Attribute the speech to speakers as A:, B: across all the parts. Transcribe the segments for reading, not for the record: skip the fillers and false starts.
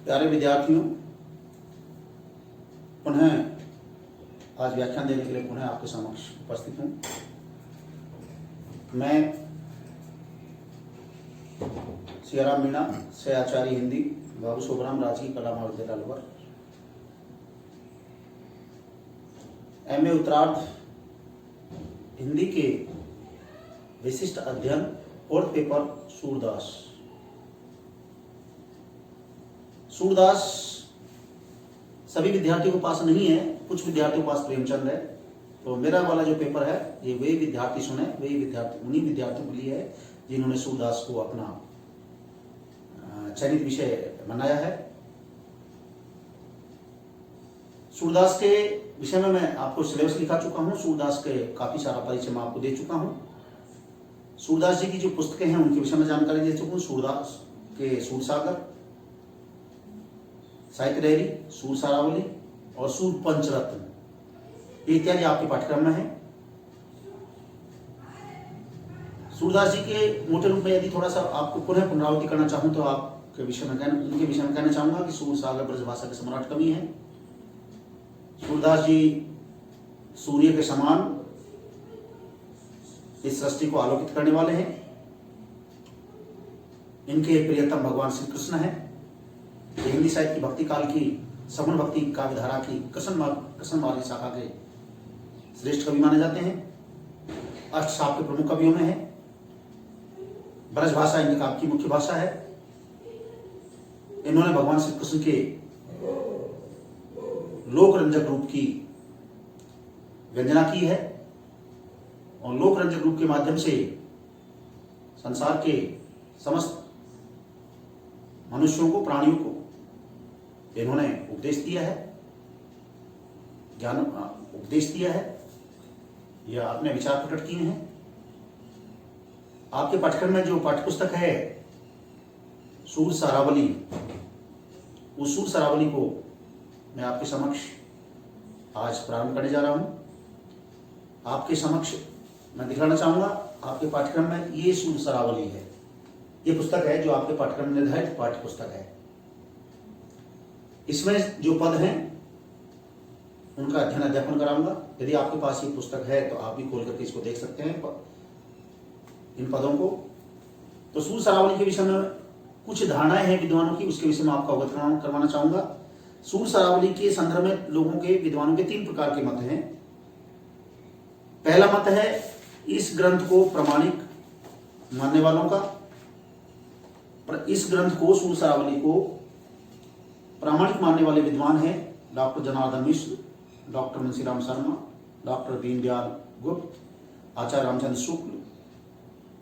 A: प्यारे विद्यार्थियों, पुनः आज व्याख्यान देने के लिए पुनः आपके समक्ष उपस्थित हूँ। मैं सियाराम मीणा से आचार्य हिंदी, बाबू सोबराम राजकीय कला महाविद्यालय अलवर, MA उत्तरार्ध हिंदी के विशिष्ट अध्ययन फोर्थ पेपर सूरदास। सूरदास सभी विद्यार्थियों के पास नहीं है, कुछ विद्यार्थियों के पास प्रेमचंद है। तो मेरा वाला जो पेपर है ये वही विद्यार्थी सुने, वही विद्यार्थी उन्हीं विद्यार्थियों के लिए है जिन्होंने सूरदास को अपना चयनित विषय बनाया है। सूरदास के विषय में मैं आपको सिलेबस लिखा चुका हूँ। सूरदास के काफी सारा परिचय मैं आपको दे चुका हूँ। सूरदास जी की जो पुस्तकें हैं उनके विषय में जानकारी दे चुका हूँ। सूरदास के सूरसागर, साहित्य डायरी, सूर सारावली और सूर पंचरत्न इत्यादि आपके पाठ्यक्रम में है। सूरदास जी के मोटे रूप में यदि थोड़ा सा आपको पुनः पुनरावृत्ति करना चाहूं तो आपके विषय में उनके विषय में कहना चाहूंगा कि सूर सागर ब्रजभाषा के सम्राट कवि हैं। सूरदास जी सूर्य के समान इस सृष्टि को आलोकित करने वाले हैं। इनके प्रियतम भगवान श्री कृष्ण हैं। हिंदी साहित्य की भक्ति काल की सगुण भक्ति काव्य धारा की कृष्ण मार्ग शाखा के श्रेष्ठ कवि माने जाते हैं। अष्टसाप के प्रमुख कवियों में है। ब्रजभाषा इनके काव्य की मुख्य भाषा है। इन्होंने भगवान श्री कृष्ण के लोक रंजक रूप की व्यंजना की है और लोक रंजक रूप के माध्यम से संसार के समस्त मनुष्यों को, प्राणियों को इन्होंने उपदेश दिया है, ज्ञान उपदेश दिया है या अपने विचार प्रकट किए हैं। आपके पाठ्यक्रम में जो पाठ्यपुस्तक है सूर सारावली, उस सूर सारावली को मैं आपके समक्ष आज प्रारंभ करने जा रहा हूं। आपके समक्ष मैं दिखाना चाहूंगा आपके पाठ्यक्रम में ये सूर सारावली है। ये पुस्तक है जो आपके पाठ्यक्रम निर्धारित पाठ्य पुस्तक है। इसमें जो पद हैं उनका अध्ययन अध्यापन कराऊंगा। यदि आपके पास ये पुस्तक है तो आप भी खोल करके इसको देख सकते हैं इन पदों को। तो सूर सारावली के विषय में कुछ धारणाएं हैं विद्वानों की, उसके विषय में आपका अवगत करवाना चाहूंगा। सूर सारावली के संदर्भ में लोगों के, विद्वानों के 3 प्रकार के मत हैं। पहला मत है इस ग्रंथ को प्रमाणिक मानने वालों का। इस ग्रंथ को, सूर सारावली को प्रामाणिक मानने वाले विद्वान हैं डॉक्टर जनार्दन मिश्र, डॉक्टर मुंशीराम शर्मा, डॉक्टर दीनदयाल गुप्त, आचार्य रामचंद्र शुक्ल,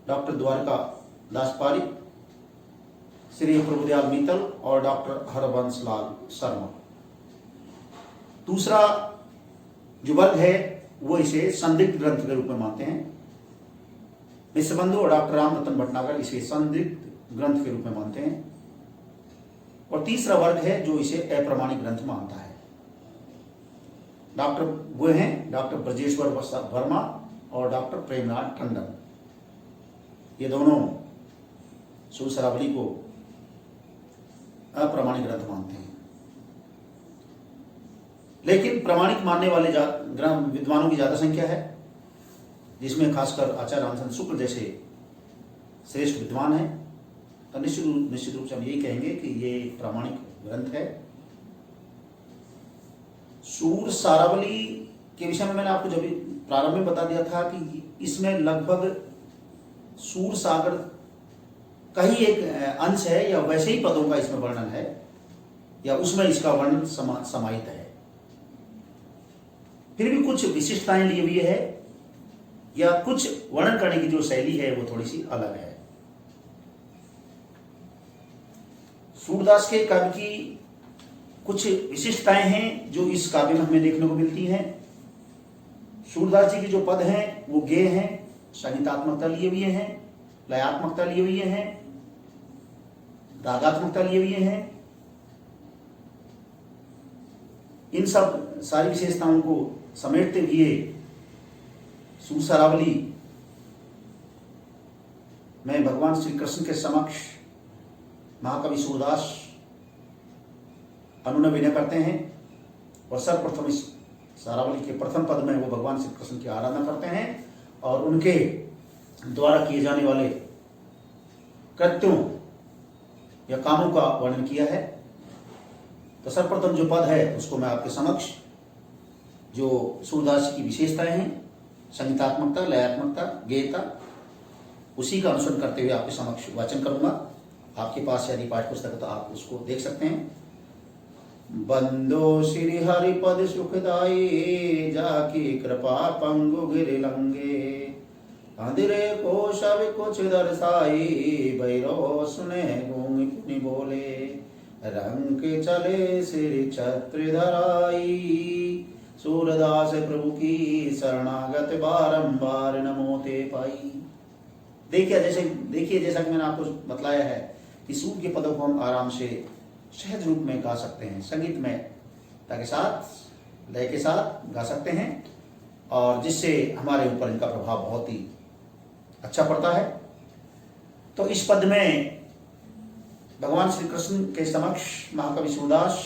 A: डॉक्टर द्वारका दास पारिक, श्री प्रभुदयाल मित्तल और डॉक्टर हरबंश लाल शर्मा। दूसरा जो वर्ग है वो इसे संदिग्ध ग्रंथ के रूप में मानते हैं। विश्वबंधु और डॉक्टर राम रतन भटनागर इसे संदिग्ध ग्रंथ के रूप में मानते हैं। और तीसरा वर्ग है जो इसे अप्रमाणिक ग्रंथ मानता है। डॉक्टर वो हैं डॉक्टर ब्रजेश्वर वर्मा और डॉक्टर प्रेमनाथ टंडन। ये दोनों सूर सारावली को अप्रमाणिक ग्रंथ मानते हैं। लेकिन प्रमाणिक मानने वाले विद्वानों की ज्यादा संख्या है, जिसमें खासकर आचार्य रामचंद्र शुक्ल जैसे श्रेष्ठ विद्वान हैं। तो निश्चित रूप से हम यही कहेंगे कि ये प्रामाणिक ग्रंथ है। सूर सारावली के विषय में मैंने आपको जब प्रारंभ में बता दिया था कि इसमें लगभग सूर सागर का ही एक अंश है या वैसे ही पदों का इसमें वर्णन है या उसमें इसका वर्णन समाहित है। फिर भी कुछ विशिष्टताएं लिए हुए है या कुछ वर्णन करने की जो शैली है वो थोड़ी सी अलग है। सूरदास के काव्य की कुछ विशिष्टताएं हैं जो इस काव्य में हमें देखने को मिलती हैं। सूरदास जी के जो पद हैं वो गेय हैं, संगीतात्मकता लिए हुए हैं, लयात्मकता लिए हुए हैं, रागात्मकता लिए हुए हैं। इन सब सारी विशेषताओं को समेटते हुए सूर सारावली मैं भगवान श्री कृष्ण के समक्ष महाकवि सूरदास अनुनय विनय करते हैं और सर्वप्रथम इस सारावली के प्रथम पद में वो भगवान श्री कृष्ण की आराधना करते हैं और उनके द्वारा किए जाने वाले कृत्यों या कामों का वर्णन किया है। तो सर्वप्रथम जो पद है उसको मैं आपके समक्ष, जो सूरदास की विशेषताएं हैं, संगीतात्मकता, लयात्मकता, गेयता, उसी का अनुसरण करते हुए आपके समक्ष वाचन करूंगा। आपके पास यदि पाठ्य पुस्तक है तो आप उसको देख सकते हैं। बंदो श्री हरिपद सुखदाई, जाकी कृपा पंगु गिर लंगे, अंधेरे को सब कुछ दर्शाई, भैरव सुने गूंग पुनि बोले, रंग चले सिर छत्र धराई, सूरदास प्रभु की शरणागत बारंबार नमोते पाई। देखिए जैसा कि मैंने आपको बतलाया है कि सूर के पदों को हम आराम से सहज रूप में गा सकते हैं, संगीत में के साथ, लय के साथ गा सकते हैं और जिससे हमारे ऊपर इनका प्रभाव बहुत ही अच्छा पड़ता है। तो इस पद में भगवान श्री कृष्ण के समक्ष महाकवि सूरदास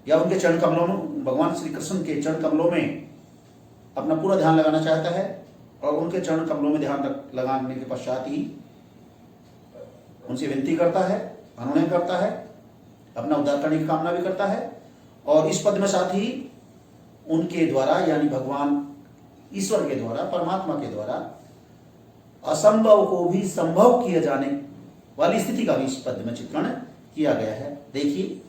A: या उनके चरण कमलों में, भगवान श्री कृष्ण के चरण कमलों में अपना पूरा ध्यान लगाना चाहता है और उनके चरण कमलों में ध्यान लगाने के पश्चात ही उनसे विनती करता है, अनुनय करता है, अपना उद्धार करने की कामना भी करता है। और इस पद में साथ ही उनके द्वारा यानी भगवान ईश्वर के द्वारा, परमात्मा के द्वारा असंभव को भी संभव किया जाने वाली स्थिति का भी इस पद में चित्रण किया गया है। देखिए,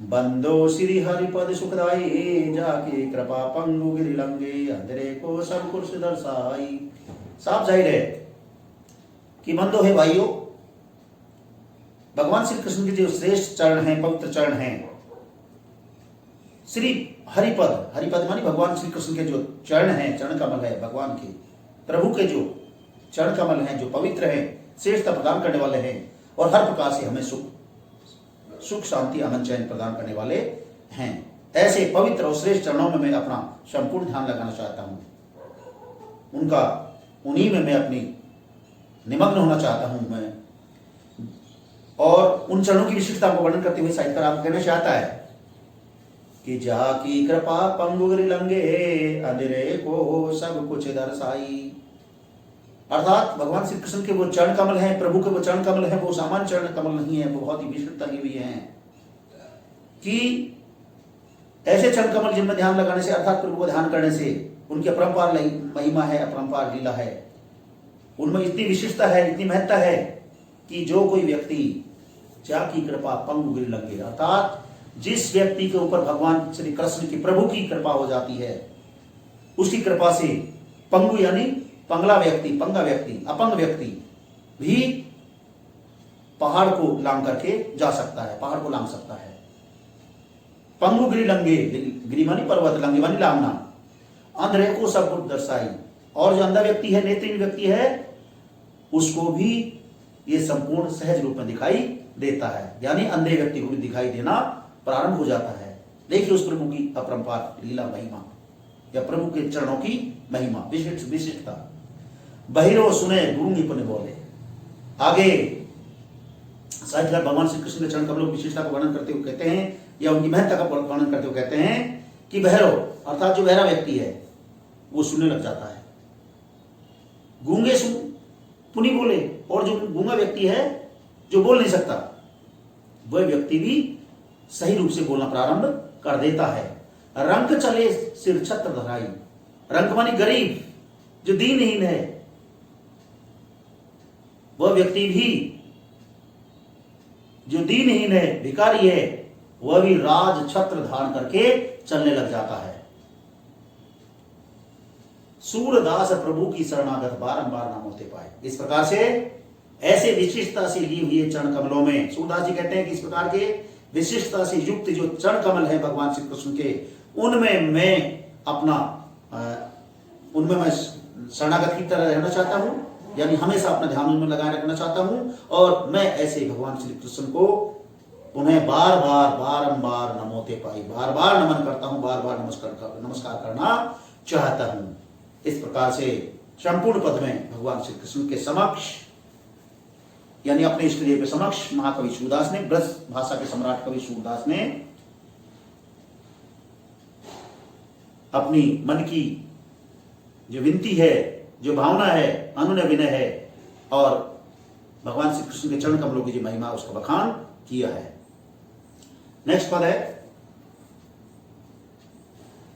A: बंदो श्री हरिपद सुखदाई, जाके कृपा पंगु गिरि लंगे, अंधेरे को सब कुछ दर्शाई। साफ जाहिर है कि बंदो है भाइयों, भगवान श्री कृष्ण के जो श्रेष्ठ चरण हैं, पवित्र चरण हैं, श्री हरिपद, हरिपद मानी भगवान श्री कृष्ण के जो चरण हैं, चरण कमल है भगवान के, प्रभु के जो चरण कमल हैं, जो पवित्र हैं, श्रेष्ठता प्रदान करने वाले हैं और हर प्रकार से हमें सुख शांति अमन चैन प्रदान करने वाले हैं, ऐसे पवित्र और श्रेष्ठ चरणों में मैं अपना संपूर्ण ध्यान लगाना चाहता हूं। उनका, उन्हीं में मैं अपनी निमग्न होना चाहता हूं मैं। और उन चरणों की विशिष्टता को वर्णन करते हुए साहित्यकार आपको कहना चाहता है कि जाकी कृपा पंगु गिरि लंगे, अंधेरे को सब कुछ दर्शाई। अर्थात भगवान श्री कृष्ण के वो चरण कमल हैं, प्रभु के वो चरण कमल हैं, वो सामान्य चरण कमल नहीं है, वो बहुत ही विशिष्टता की हुई हैं कि ऐसे चरण कमल जिनमें ध्यान लगाने से, अर्थात प्रभु को ध्यान करने से उनकी अपरंपार महिमा है, अपरंपार लीला है, उनमें इतनी विशिष्टता है, इतनी महत्ता है कि जो कोई व्यक्ति जाकी कृपा पंगु गिरि लंगे, अर्थात जिस व्यक्ति के ऊपर भगवान श्री कृष्ण की, प्रभु की कृपा हो जाती है, उसकी कृपा से पंगु यानी पंगला व्यक्ति, पंगा व्यक्ति, अपंग व्यक्ति भी पहाड़ को लांग करके जा सकता है, पहाड़ को लांग सकता है। पंगु गिरि लंगे, गिरि मानी पर्वत, लंगे मानी लांगना, अंधेरे को सब कुछ दर्शाई। और जो अंधा व्यक्ति है, नेत्रहीन व्यक्ति है, उसको भी ये संपूर्ण सहज रूप में दिखाई देता है, यानी अंधे व्यक्ति को भी दिखाई देना प्रारंभ हो जाता है। देखिए उस प्रभु की अपरंपार लीला महिमा या प्रभु के चरणों की महिमा, विशिष्टता। बहिरो सुने गूंगी पुनि बोले। आगे साहित्यकार भगवान श्री कृष्ण के चरण कमलों की विशेषता को वर्णन करते हुए कहते हैं, या उनकी महत्ता का वर्णन करते हुए कहते हैं कि बहरो, अर्थात जो बहरा व्यक्ति है वो सुनने लग जाता है, गूंगे सुन पुनि बोले। और जो गूंगा व्यक्ति है, जो बोल नहीं सकता, वह व्यक्ति भी सही रूप से बोलना प्रारंभ कर देता है। रंग चले सिर छत्र धराई, रंग मानी गरीब, जो दीनहीन है, वह व्यक्ति भी, जो दीनहीन है, भिखारी है, वह भी राज छत्र धारण करके चलने लग जाता है। सूरदास प्रभु की शरणागत बारंबार नाम होते पाए। इस प्रकार से ऐसे विशिष्टता से ली हुई चरण कमलों में सूरदास जी कहते हैं कि इस प्रकार के विशिष्टता से युक्त जो चरण कमल है भगवान श्री कृष्ण के, उनमें मैं अपना उनमें मैं शरणागत की तरह रहना चाहता हूं, यानी हमेशा अपना ध्यान उनमें लगाए रखना चाहता हूं। और मैं ऐसे भगवान श्री कृष्ण को उन्हें बार बार बारंबार नमोते पाई, बार बार नमन करता हूं, बार बार नमस्कार करना चाहता हूं। इस प्रकार से संपूर्ण पद में भगवान श्री कृष्ण के समक्ष यानी अपने इष्टदेव के समक्ष महाकवि सूरदास ने, ब्रज भाषा के सम्राट कवि सूरदास ने अपनी मन की जो विनती है, जो भावना है, अनुनय विनय है और भगवान श्री कृष्ण के चरण कमलों की जो महिमा, उसका बखान किया है। नेक्स्ट पद है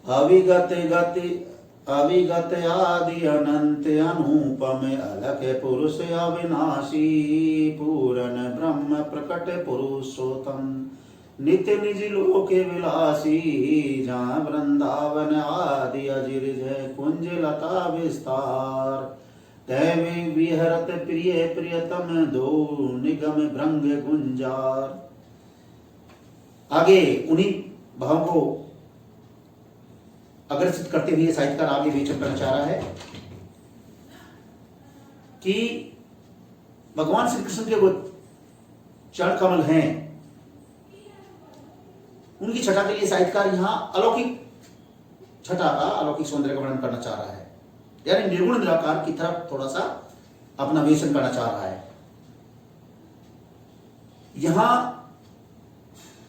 A: अविगत गति अविगत आदि अनंत अनुपम अलख पुरुष अविनाशी पूरन ब्रह्म प्रकट पुरुषोत्तम नित्य निज लोक विलासी जहाँ वृंदावन आदि अजिर जय कुंज लता विस्तार तैवे विहरत प्रिय प्रियतम दो निगम भृंग गुंजार। आगे उन्हीं भावों को अग्रसित करते हुए साहित्यकार आगे विवेचन करना चाह रहा है कि भगवान श्री कृष्ण के वो चरण कमल हैं, उनकी छटा के लिए साहित्यकार यहां अलौकिक छटा का, अलौकिक सौंदर्य का वर्णन करना चाह रहा है, यानी निर्गुण निराकार की तरफ थोड़ा सा अपना विवेचन करना चाह रहा है। यहां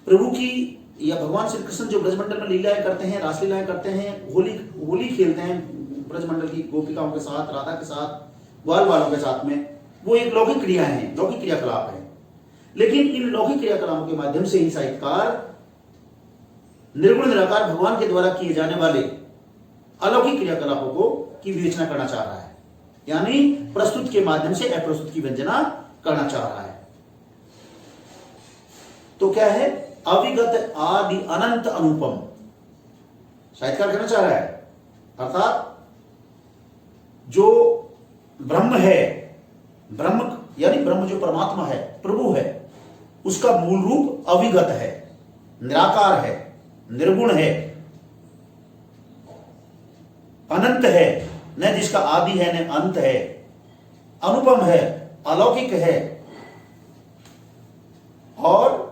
A: प्रभु की या भगवान श्री कृष्ण जो ब्रजमंडल में लीलाएं करते हैं, रासलीलाएं करते हैं, होली खेलते हैं ब्रजमंडल की गोपिकाओं के साथ, राधा के साथ, ग्वाल वालों के साथ में, वो एक लौकिक क्रियाएं हैं, लौकिक क्रियाकलाप है। लेकिन इन लौकिक क्रियाकलापों के माध्यम से ही साहित्यकार निर्गुण निराकार भगवान के द्वारा किए जाने वाले अलौकिक क्रियाकलापों को की विवेचना करना चाह रहा है, यानी प्रस्तुत के माध्यम से अप्रस्तुत की व्यंजना करना चाह रहा है। तो क्या है? अविगत आदि अनंत अनुपम साहित्यकार कहना चाह रहा है, अर्थात जो ब्रह्म है, ब्रह्म यानी ब्रह्म जो परमात्मा है, प्रभु है, उसका मूल रूप अविगत है, निराकार है, निर्गुण है, अनंत है, न जिसका आदि है न अंत है, अनुपम है, अलौकिक है और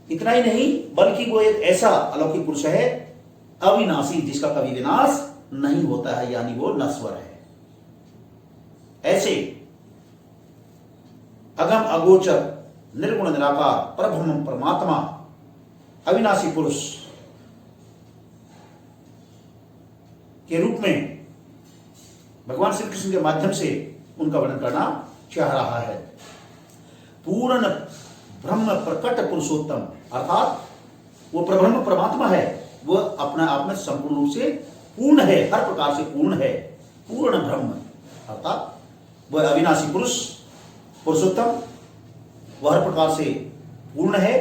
A: इतना ही नहीं बल्कि वो एक ऐसा अलौकिक पुरुष है अविनाशी जिसका कभी विनाश नहीं होता है, यानी वो नश्वर है। ऐसे अगम अगोचर निर्गुण निराकार परब्रह्म परमात्मा अविनाशी पुरुष के रूप में भगवान श्री कृष्ण के माध्यम से उनका वर्णन करना चाह रहा है। पूर्ण ब्रह्म प्रकट पुरुषोत्तम, अर्थात वो परब्रह्म परमात्मा है, वह अपने आप में संपूर्ण रूप से पूर्ण है, हर प्रकार से पूर्ण है, पूर्ण ब्रह्म, अर्थात वह अविनाशी पुरुष पुरुषोत्तम, वह हर प्रकार से पूर्ण है,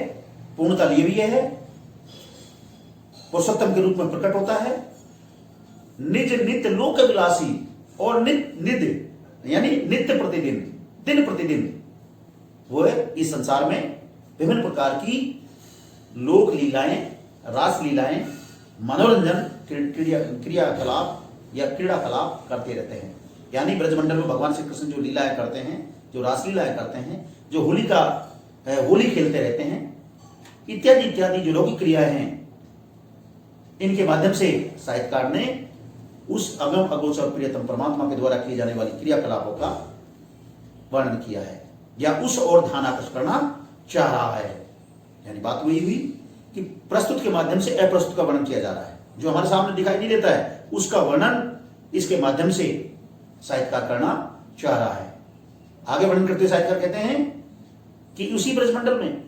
A: पूर्णता लिए भी है, पुरुषोत्तम के रूप में प्रकट होता है, निज नित्य लोक विलासी और नित्य यानी नित्य प्रतिदिन, दिन प्रतिदिन वो इस संसार में विभिन्न प्रकार की लोक लीलाएं, रास लीलाएं, मनोरंजन क्रियाकलाप या क्रीड़ाकलाप करते रहते हैं। यानी ब्रजमंडल में भगवान श्री कृष्ण जो लीलाएं करते हैं, जो रासलीलाएं करते हैं, जो होली खेलते रहते हैं, इत्यादि इत्यादि जो लौकिक क्रियाएं हैं, इनके माध्यम से साहित्यकार ने उस अगम अगोचर प्रियतम परमात्मा के द्वारा किए जाने वाली क्रियाकलापों का वर्णन किया है या उस ओर ध्यान आकर्षित करना चाह रहा है। यानी बात वही हुई कि प्रस्तुत के माध्यम से अप्रस्तुत का वर्णन किया जा रहा है, जो हमारे सामने दिखाई नहीं देता है उसका वर्णन इसके माध्यम से साहित्यकार करना चाह रहा है। आगे वर्णन करते साहित्यकार कहते हैं कि उसी ब्रजमंडल में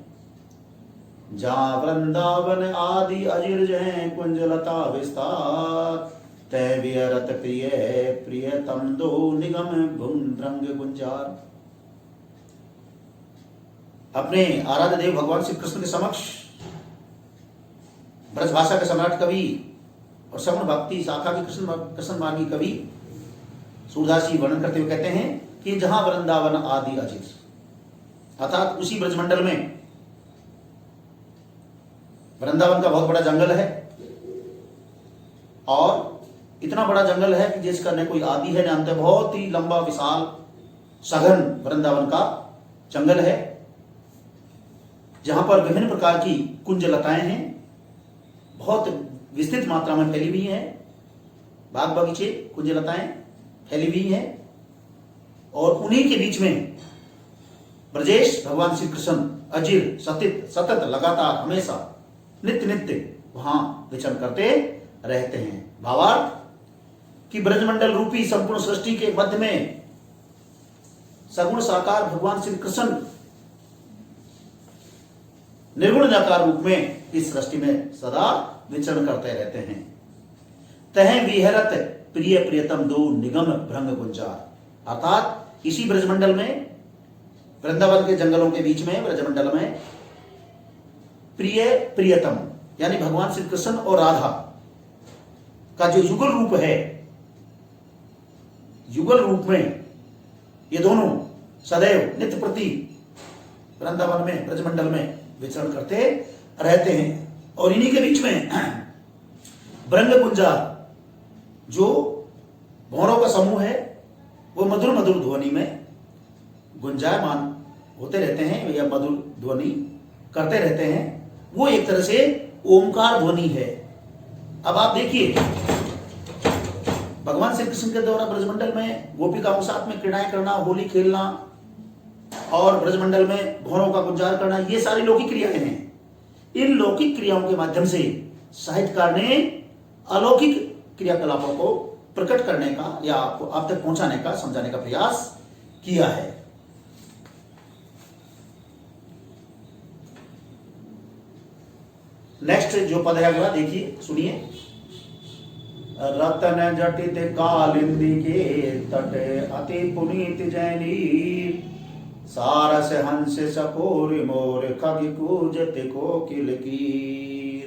A: जहां वृंदावन आदि अजिर जय कुंजलता विस्तार तय विहरत प्रिय प्रियतम दो निगम भृंग गुंजार। अपने आराध्य देव भगवान श्री कृष्ण के समक्ष ब्रज भाषा के सम्राट कवि और श्रवण भक्ति शाखा के कृष्ण मार्गी कवि सूरदास जी वर्णन करते हुए कहते हैं कि जहां वृंदावन आदि अजिर, अर्थात उसी ब्रजमंडल में वृंदावन का बहुत बड़ा जंगल है और इतना बड़ा जंगल है कि जिसका न कोई आदि है न अंत, बहुत ही लंबा विशाल सघन वृंदावन का जंगल है, जहां पर विभिन्न प्रकार की कुंज लताएं हैं, बहुत विस्तृत मात्रा में फैली हुई हैं, बाग बगीचे कुंज लताएं फैली हुई हैं और उन्हीं के बीच में ब्रजेश भगवान श्री कृष्ण अजिर सतत लगातार हमेशा नित्य नित्य वहां विचरण करते रहते हैं। भावार्थ कि ब्रजमंडल रूपी संपूर्ण सृष्टि के मध्य में सगुण साकार भगवान श्री कृष्ण निर्गुण निराकार रूप में इस सृष्टि में सदा विचरण करते रहते हैं। तह विहरत प्रिय प्रियतम दो निगम भ्रंग गुंजार, अर्थात इसी ब्रजमंडल में, वृंदावन के जंगलों के बीच में ब्रजमंडल में प्रिय प्रियतम यानी भगवान श्री कृष्ण और राधा का जो युगल रूप है, युगल रूप में ये दोनों सदैव नित्य प्रति वृंदावन में ब्रजमंडल में विचरण करते रहते हैं। और इन्हीं के बीच में भ्रंग गुंजार जो भौरों का समूह है वो मधुर मधुर ध्वनि में गुंजायमान होते रहते हैं या मधुर ध्वनि करते रहते हैं। वो एक तरह से ओमकार ध्वनि है। अब आप देखिए भगवान श्री कृष्ण के द्वारा ब्रजमंडल में गोपिकाओं के साथ में क्रीड़ाएं करना, होली खेलना और ब्रजमंडल में भौरों का गुंजार करना, ये सारी लौकिक क्रियाएं हैं। इन लौकिक क्रियाओं के माध्यम से साहित्यकार ने अलौकिक क्रियाकलापों को प्रकट करने का या आपको आप तक पहुंचाने का, समझाने का प्रयास किया है। नेक्स्ट जो पद है अगला देखिए, सुनिए। रतन जटित कालिंदी के तट अति पुनीत जैनी, सारस हंस सकोर मोर खग कूजत कोकिल कीर,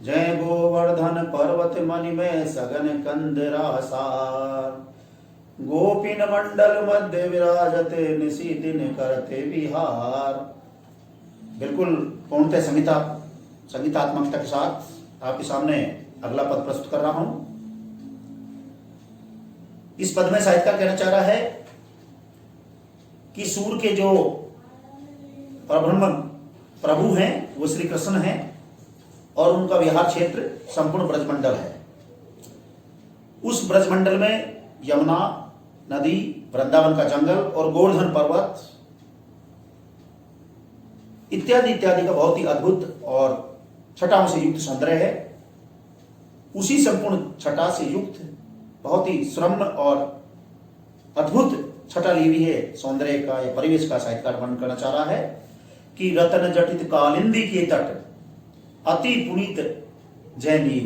A: जय गोवर्धन पर्वत मणि में सगन कंदरासार, गोपिन मंडल मध्य विराजत निसी दिन करते विहार। बिल्कुल पूर्णतः संगीतात्मकता के साथ आपके सामने अगला पद प्रस्तुत कर रहा हूं। इस पद में साहित्यकार कहना चाह रहा है कि सूर के जो परब्रह्म प्रभु हैं वो श्री कृष्ण हैं और उनका विहार क्षेत्र संपूर्ण ब्रजमंडल है। उस ब्रजमंडल में यमुना नदी, वृंदावन का जंगल और गोवर्धन पर्वत इत्यादि इत्यादि का बहुत ही अद्भुत और छटाओं से युक्त सौंदर्य है। उसी संपूर्ण छटा से युक्त बहुत ही श्रम और अद्भुत छटा ली हुई है सौंदर्य का या परिवेश का साहित्यकार वर्णन करना चाह रहा है कि रतन जटित कालिंदी के तट अति पुनीत जैनी,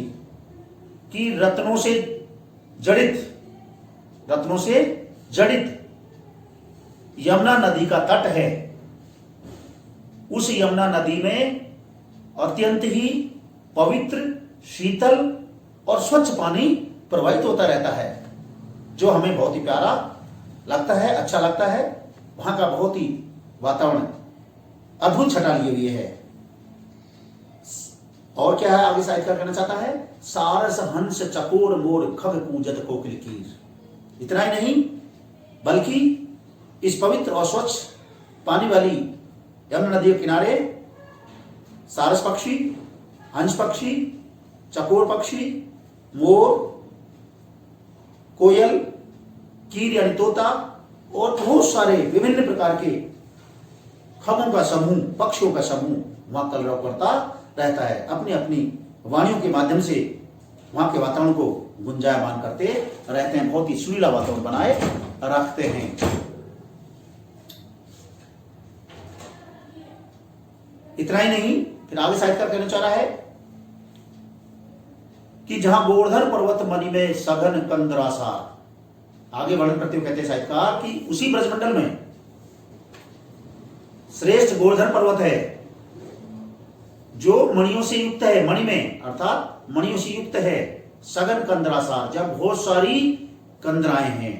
A: कि रत्नों से जड़ित यमुना नदी का तट है। उस यमुना नदी में अत्यंत ही पवित्र, शीतल और स्वच्छ पानी प्रवाहित होता रहता है, जो हमें बहुत ही प्यारा लगता है, अच्छा लगता है। वहां का बहुत ही वातावरण अद्भुत छटा लिए हुए है। और क्या है आगे साहित्यकार कहना चाहता है, सारस हंस चकोर मोर खग कूजत कोकिल कीर। इतना ही नहीं बल्कि इस पवित्र और स्वच्छ पानी वाली यमुना नदी के किनारे सारस पक्षी, हंस पक्षी, चकोर पक्षी, मोर, कोयल, कीर यानी तोता और बहुत सारे विभिन्न प्रकार के खगों का समूह, पक्षियों का समूह वहां कलरव करता रहता है। अपनी अपनी वाणियों के माध्यम से वहां के वातावरण को गुंजायमान करते रहते हैं, बहुत ही सुरीला वातावरण बनाए रखते हैं। इतना ही नहीं, फिर आगे साहित्यकार कहना चाह रहा है कि जहां गोवर्धन पर्वत मणि में सघन कंदरासार, आगे वर्णन करते हुए कहते हैं साहित्यकार कि उसी ब्रजमंडल में श्रेष्ठ गोवर्धन पर्वत है जो मणियों से युक्त है, मणि में अर्थात मणियों से युक्त है। सघन कंदरासार, जब बहुत सारी कंदराएं हैं,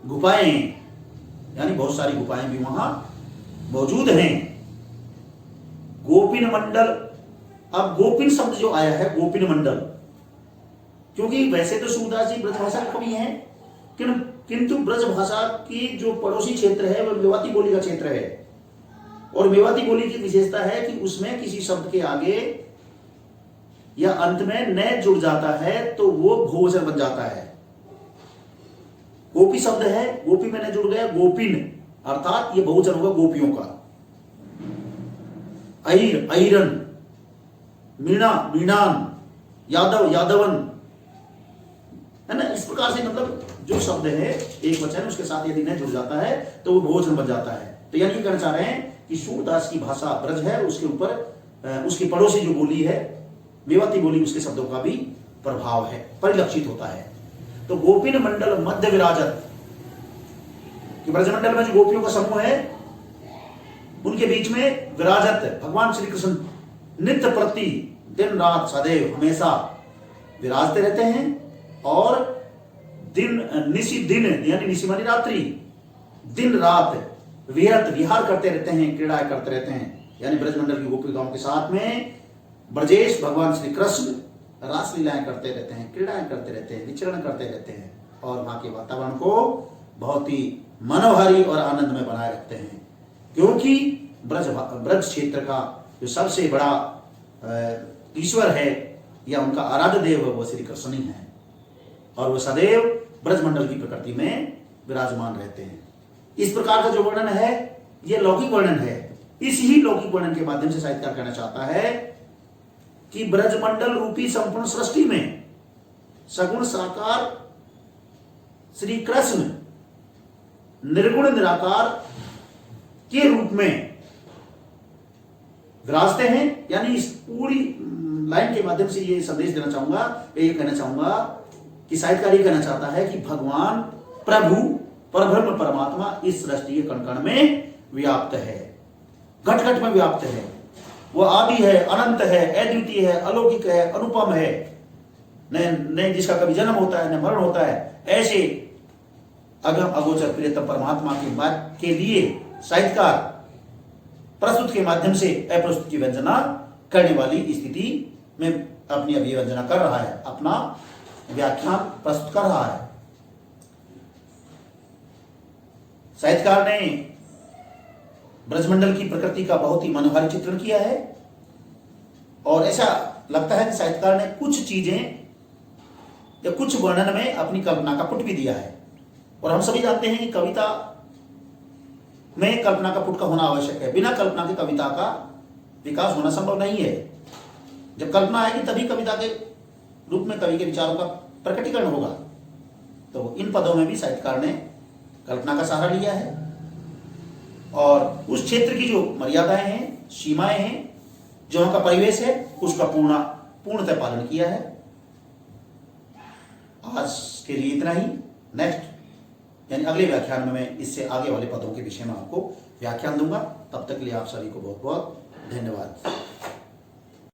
A: गुफाएं हैं, यानी बहुत सारी गुफाएं भी वहां मौजूद हैं। गोपिन मंडल, अब गोपिन शब्द जो आया है गोपिन मंडल, क्योंकि वैसे तो सूरदास जी ब्रजभाषा के कवि हैं, किंतु ब्रजभाषा की जो पड़ोसी क्षेत्र है वह मेवाती बोली का क्षेत्र है। और मेवाती बोली की विशेषता है कि उसमें किसी शब्द के आगे या अंत में न जुड़ जाता है तो वो बहुवचन बन जाता है। गोपी शब्द है, गोपी मैंने जुड़ गया गोपिन, अर्थात ये बहुवचन होगा गोपियों का। ऐर ऐरन, मीणा मीणान, यादव यादवन, है ना। इस प्रकार से मतलब जो शब्द है एक वचन उसके साथ यदि न जुड़ जाता है तो वो बहुवचन बन जाता है। तो यानी कहना चाह रहे हैं कि सूरदास की भाषा ब्रज है, उसके ऊपर उसकी पड़ोसी जो बोली है मेवाती बोली, उसके शब्दों का भी प्रभाव है, परिलक्षित होता है। तो गोपिन मंडल मध्य विराजत, कि ब्रजमंडल में जो गोपियों का समूह है उनके बीच में विराजत भगवान श्री कृष्ण नित्य प्रति दिन रात सदैव हमेशा विराजते रहते हैं। और दिन निशी दिन यानी निशी मानी रात्रि, दिन रात विहार करते रहते हैं, क्रीड़ा करते रहते हैं। यानी ब्रजमंडल की गोपिकाओं के साथ में ब्रजेश भगवान श्री कृष्ण रास लीलाएं करते रहते हैं, क्रीड़ाएं करते रहते हैं, विचरण करते रहते हैं और वहां के वातावरण को बहुत ही मनोहारी और आनंदमय बनाए रखते हैं। क्योंकि ब्रज क्षेत्र का जो सबसे बड़ा ईश्वर है या उनका आराध्य देव है वो श्री कृष्ण ही है और वो सदैव ब्रजमंडल की प्रकृति में विराजमान रहते हैं। इस प्रकार का जो वर्णन है ये लौकिक वर्णन है। इस ही लौकिक वर्णन के माध्यम से साहित्यकार कहना चाहता है कि ब्रजमंडल रूपी संपूर्ण सृष्टि में सगुण साकार श्री कृष्ण निर्गुण निराकार के रूप में विराजते हैं। यानी इस पूरी लाइन के माध्यम से ये संदेश देना चाहूंगा, ये कहना चाहूंगा कि साहित्यकार ये कहना चाहता है कि भगवान प्रभु परब्रह्म परमात्मा इस सृष्टि के कण कण में व्याप्त है, घट घट में व्याप्त है। वो आदि है, अनंत है, अद्वितीय है, अलौकिक है, अनुपम है, न जिसका कभी जन्म होता है न मरण होता है। ऐसे अगम अगोचर प्रियतम परमात्मा के बात के लिए साहित्यकार प्रस्तुत के माध्यम से अप्रस्तुत की व्यंजना करने वाली स्थिति में अपनी अभिव्यंजना कर रहा है, अपना व्याख्यान प्रस्तुत कर रहा है। साहित्यकार ने ब्रजमंडल की प्रकृति का बहुत ही मनोहारी चित्रण किया है और ऐसा लगता है कि साहित्यकार ने कुछ चीजें या कुछ वर्णन में अपनी कल्पना का पुट भी दिया है। और हम सभी जानते हैं कि कविता में कल्पना का पुट का होना आवश्यक है, बिना कल्पना के कविता का विकास होना संभव नहीं है। जब कल्पना आएगी तभी कविता के रूप में कवि के विचारों का प्रकटीकरण होगा। तो इन पदों में भी साहित्यकार ने कल्पना का सहारा लिया है और उस क्षेत्र की जो मर्यादाएं हैं, सीमाएं हैं, जो वहां का परिवेश है, उसका पूर्णतः पालन किया है। आज के लिए इतना ही। नेक्स्ट यानी अगले व्याख्यान में मैं इससे आगे वाले पदों के विषय में आपको व्याख्यान दूंगा। तब तक के लिए आप सभी को बहुत बहुत धन्यवाद।